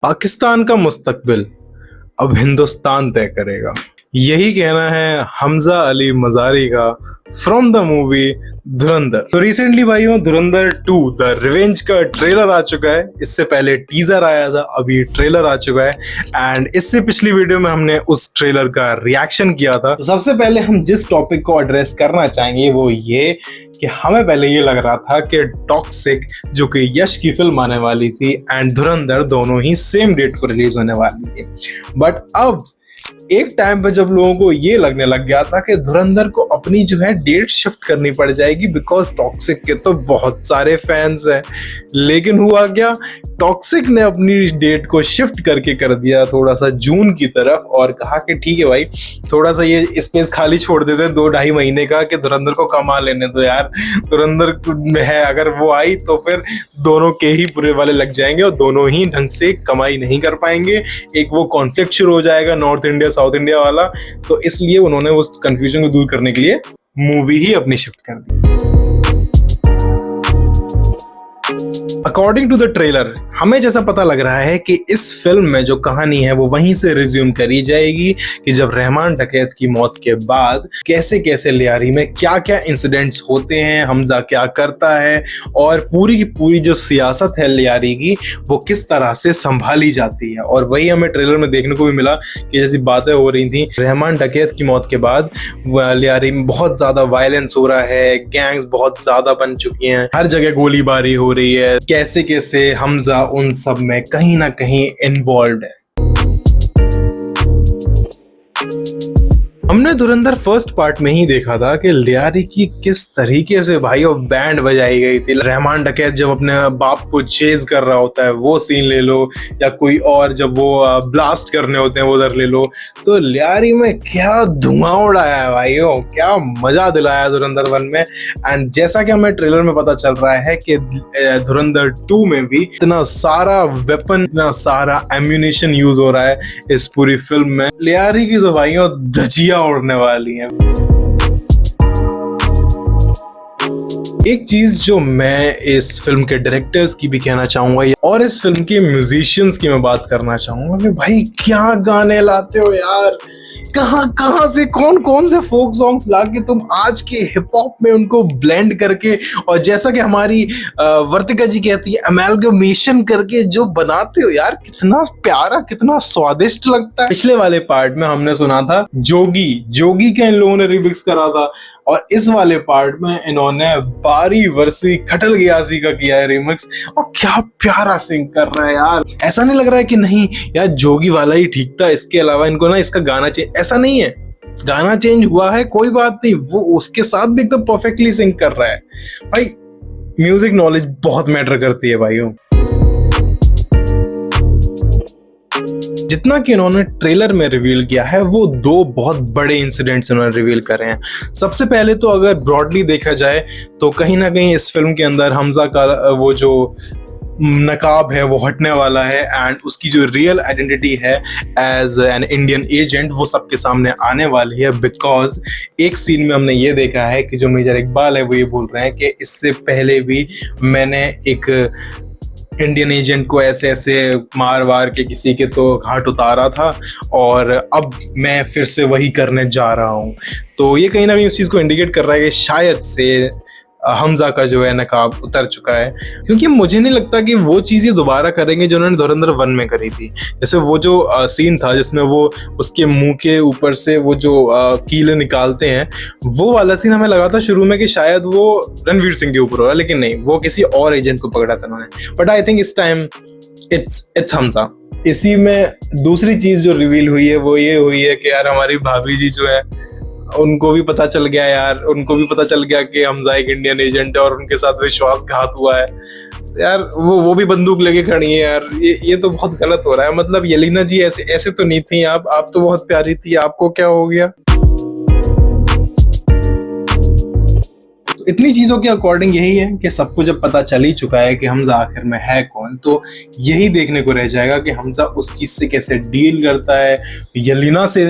पाकिस्तान का मुस्तकबिल अब हिंदुस्तान तय करेगा, यही कहना है हमजा अली मज़ारी का फ्रॉम द मूवी धुरंधर। तो रिसेंटली भाइयों धुरंधर 2 द रिवेंज का ट्रेलर आ चुका है। इससे पहले टीजर आया था, अभी ट्रेलर आ चुका है एंड इससे पिछली वीडियो में हमने उस ट्रेलर का रिएक्शन किया था। तो सबसे पहले हम जिस टॉपिक को एड्रेस करना चाहेंगे वो ये कि हमें पहले ये लग रहा था कि टॉक्सिक जो कि यश की फिल्म आने वाली थी एंड धुरंधर दोनों ही सेम डेट को रिलीज होने वाली थी, बट अब एक टाइम पे जब लोगों को ये लगने लग गया था कि धुरंधर को अपनी जो है डेट शिफ्ट करनी पड़ जाएगी बिकॉज टॉक्सिक के तो बहुत सारे फैंस हैं। लेकिन हुआ क्या, टॉक्सिक ने अपनी डेट को शिफ्ट करके कर दिया थोड़ा सा जून की तरफ और कहा कि ठीक है भाई, थोड़ा सा ये स्पेस खाली छोड़ देते हैं 2-2.5 महीने का कि धुरंधर को कमा लेने दो यार। धुरंधर है अगर वो आई तो फिर दोनों के ही बुरे वाले लग जाएंगे और दोनों ही ढंग से कमाई नहीं कर पाएंगे। एक वो कॉन्फ्लिक्ट शुरू हो जाएगा नॉर्थ इंडिया साउथ इंडिया वाला। तो इसलिए उन्होंने उस कंफ्यूजन को दूर करने के लिए मूवी ही अपनी शिफ्ट कर दी। अकॉर्डिंग टू द ट्रेलर हमें जैसा पता लग रहा है कि इस फिल्म में जो कहानी है वो वहीं से रिज्यूम करी जाएगी कि जब रहमान डकैत की मौत के बाद कैसे कैसे लियारी में क्या क्या इंसिडेंट्स होते हैं, हमजा क्या करता है और पूरी की पूरी जो सियासत है लियारी की वो किस तरह से संभाली जाती है। और वही हमें ट्रेलर में देखने को भी मिला कि जैसी बातें हो रही थी रहमान डकैत की मौत के बाद लियारी में बहुत ज्यादा वायलेंस हो रहा है, गैंग्स बहुत ज्यादा बन चुकी हैं, हर जगह गोलीबारी हो रही है, कैसे कैसे हमजा उन सब में कहीं ना कहीं इन्वॉल्व है। हमने धुरंधर फर्स्ट पार्ट में ही देखा था कि लियारी की किस तरीके से भाई वो बैंड बजाई गई थी। रहमान डकैत जब अपने बाप को चेज कर रहा होता है वो सीन ले लो, या कोई और जब वो ब्लास्ट करने होते हैं वो उधर ले लो। तो लियारी में क्या धुआं उड़ाया है भाइयों, क्या मजा दिलाया धुरंधर 1 में। एंड जैसा कि हमें ट्रेलर में पता चल रहा है कि धुरंधर 2 में भी इतना सारा वेपन, इतना सारा एम्यूनिशन यूज हो रहा है इस पूरी फिल्म में। लियारी की तो भाइयों धजिया उड़ने वाली है। एक चीज जो मैं इस फिल्म के डायरेक्टर्स की भी कहना चाहूंगा और इस फिल्म के म्यूजिशियंस की मैं बात करना चाहूंगा कि भाई क्या गाने लाते हो यार, कहां से कौन से फोक सॉन्ग्स लाके तुम आज के हिप हॉप में उनको ब्लेंड करके और जैसा कि हमारी वर्तिका जी कहती है अमेलगमेशन करके जो बनाते हो यार, कितना प्यारा कितना स्वादिष्ट लगता है। पिछले वाले पार्ट में हमने सुना था जोगी का इन लोगों ने रिमिक्स करा था और इस वाले पार्ट में इन्होंने बारी वर्सी खटल गयासी का किया है रिमिक्स और क्या प्यारा सिंग कर रहा है यार। ऐसा नहीं लग रहा है कि नहीं यार जोगी वाला ही ठीक था, इसके अलावा इनको ना इसका गाना चेंज, ऐसा नहीं है। गाना चेंज हुआ है कोई बात नहीं, वो उसके साथ भी एकदम परफेक्टली सिंग कर रहा है। भाई म्यूजिक नॉलेज बहुत मैटर करती है भाइयों। जितना कि इन्होंने ट्रेलर में रिवील किया है वो 2 बहुत बड़े इंसिडेंट्स इन्होंने रिवील करे हैं। सबसे पहले तो अगर ब्रॉडली देखा जाए तो कहीं ना कहीं इस फिल्म के अंदर हमजा का वो जो नकाब है वो हटने वाला है एंड उसकी जो रियल आइडेंटिटी है एज एन इंडियन एजेंट वो सबके सामने आने वाली है। बिकॉज एक सीन में हमने ये देखा है कि जो मेजर इकबाल है वो ये बोल रहे हैं कि इससे पहले भी मैंने एक इंडियन एजेंट को ऐसे ऐसे मार के किसी के तो घाट उतारा था और अब मैं फिर से वही करने जा रहा हूँ। तो ये कहीं ना कहीं उस चीज़ को इंडिकेट कर रहा है कि शायद से हमजा का जो है नकाब उतर चुका है, क्योंकि मुझे नहीं लगता कि वो चीज़ें दोबारा करेंगे जो उन्होंने धुरंधर 1 में करी थी। जैसे वो जो सीन था जिसमें वो उसके मुंह के ऊपर से वो जो कीले निकालते हैं, वो वाला सीन हमें लगा था शुरू में कि शायद वो रणवीर सिंह के ऊपर हो रहा है, लेकिन नहीं, वो किसी और एजेंट को पकड़ा था उन्होंने। बट आई थिंक इस टाइम इट्स हमजा। इसी में दूसरी चीज़ जो रिवील हुई है वो ये हुई है कि यार हमारी भाभी जी जो है उनको भी पता चल गया यार, उनको भी पता चल गया कि हमजा एक इंडियन एजेंट है और उनके साथ विश्वासघात हुआ है यार। वो भी बंदूक लेके खड़ी है यार। ये तो बहुत गलत हो रहा है। मतलब येलिना जी ऐसे तो नहीं थी आप तो बहुत प्यारी थी, आपको क्या हो गया। इतनी चीजों के अकॉर्डिंग यही है कि सबको जब पता चल ही चुका है कि हमजा आखिर में है कौन, तो यही देखने को रह जाएगा कि हमजा उस चीज से कैसे डील करता है। येलिना से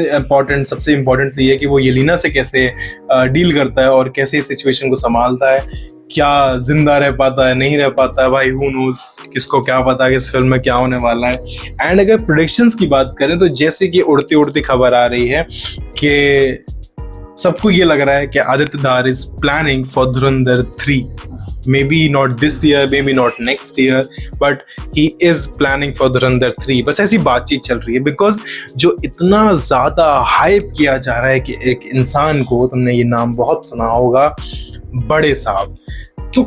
सबसे इम्पोर्टेंट तो ये है कि वो येलिना से कैसे डील करता है और कैसे इस सिचुएशन को संभालता है। क्या जिंदा रह पाता है नहीं रह पाता है, भाई हु नोज, किसको क्या पता कि इस फिल्म में क्या होने वाला है। एंड अगर प्रेडिक्शंस की बात करें तो जैसे कि उड़ती उड़ती खबर आ रही है कि सबको ये लग रहा है कि आदित्य धार is planning for Dhurandhar 3, maybe not this year, maybe not next year, but he is planning for धुरंधर 3। बस ऐसी बातचीत चल रही है बिकॉज जो इतना ज्यादा हाइप किया जा रहा है कि एक इंसान को, तुमने ये नाम बहुत सुना होगा, बड़े साहब। तो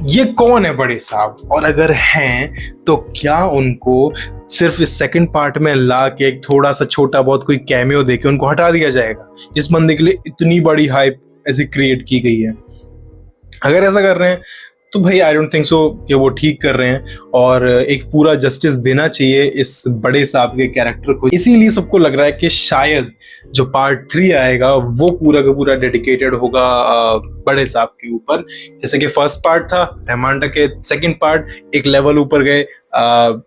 ये कौन है बड़े साहब, और अगर हैं तो क्या उनको सिर्फ इस सेकंड पार्ट में ला के एक थोड़ा सा छोटा बहुत कोई कैमियो देके उनको हटा दिया जाएगा, जिस बंदे के लिए इतनी बड़ी हाइप ऐसी क्रिएट की गई है? अगर ऐसा कर रहे हैं तो भाई आई डोंट थिंक सो कि वो ठीक कर रहे हैं, और एक पूरा जस्टिस देना चाहिए इस बड़े साहब के कैरेक्टर को। इसीलिए सबको लग रहा है कि शायद जो पार्ट 3 आएगा वो पूरा का पूरा डेडिकेटेड होगा बड़े साहब के ऊपर। जैसे कि फर्स्ट पार्ट था रहमान के, सेकंड पार्ट एक लेवल ऊपर गए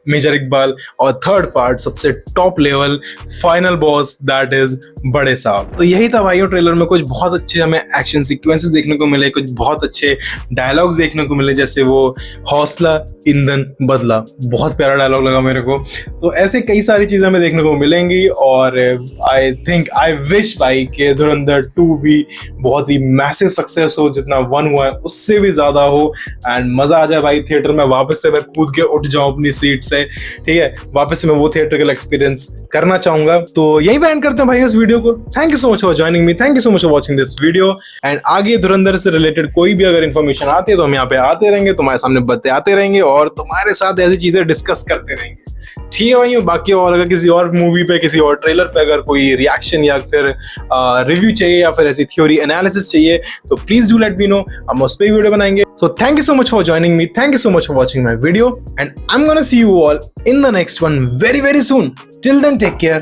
मेजर इकबाल, और थर्ड पार्ट सबसे top level final boss that is बड़े साहब। तो यही था भाइयों ट्रेलर में। कुछ बहुत अच्छे हमें एक्शन सीक्वेंसेस देखने को मिले, कुछ बहुत अच्छे डायलॉग्स देखने को मिले, जैसे वो हौसला ईंधन बदला, बहुत प्यारा डायलॉग लगा मेरे को। तो ऐसे कई सारी चीजें हमें देखने को मिलेंगी, और आई विश भाई कि धुरंधर 2 भी बहुत ही मैसिव सक्सेस हो, जितना 1 हुआ है उससे भी ज्यादा हो, एंड मजा आ जाए भाई थिएटर में वापस से मैं कूद के उठ जाऊं अपनी सीट से, ठीक है, वापस से मैं वो थिएटर का एक्सपीरियंस करना चाहूंगा। तो यही पे एंड करते हैं भाई इस वीडियो को। Thank you so much for joining me, thank you so much for watching this video, and आगे धुरंधर से रिलेटेड कोई भी अगर इन्फॉर्मेशन आती है तो हम यहाँ पे आते रहेंगे, तुम्हारे सामने बताते रहेंगे और तुम्हारे साथ ऐसी चीजें डिस्कस करते रहेंगे, ठीक है भाई। बाकी और अगर किसी और मूवी पे, किसी और ट्रेलर पे अगर कोई रिएक्शन या फिर रिव्यू चाहिए या फिर ऐसी थ्योरी एनालिसिस चाहिए तो please do let me know, हम उस पर वीडियो बनाएंगे। So thank you so much for joining me, thank you so much for watching my video, and I am gonna see you all in the next one very very soon. Till then, take care.